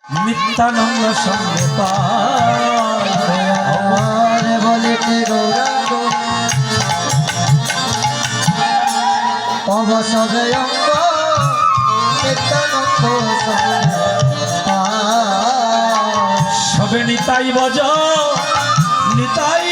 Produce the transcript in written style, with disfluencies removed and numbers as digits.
নিত্যানন্দ সঙ্গে আমার বলিতে গৌরাঙ্গ অবসরে অঙ্গ নিত্যানন্দ সবে নিতাই বজ নিতাই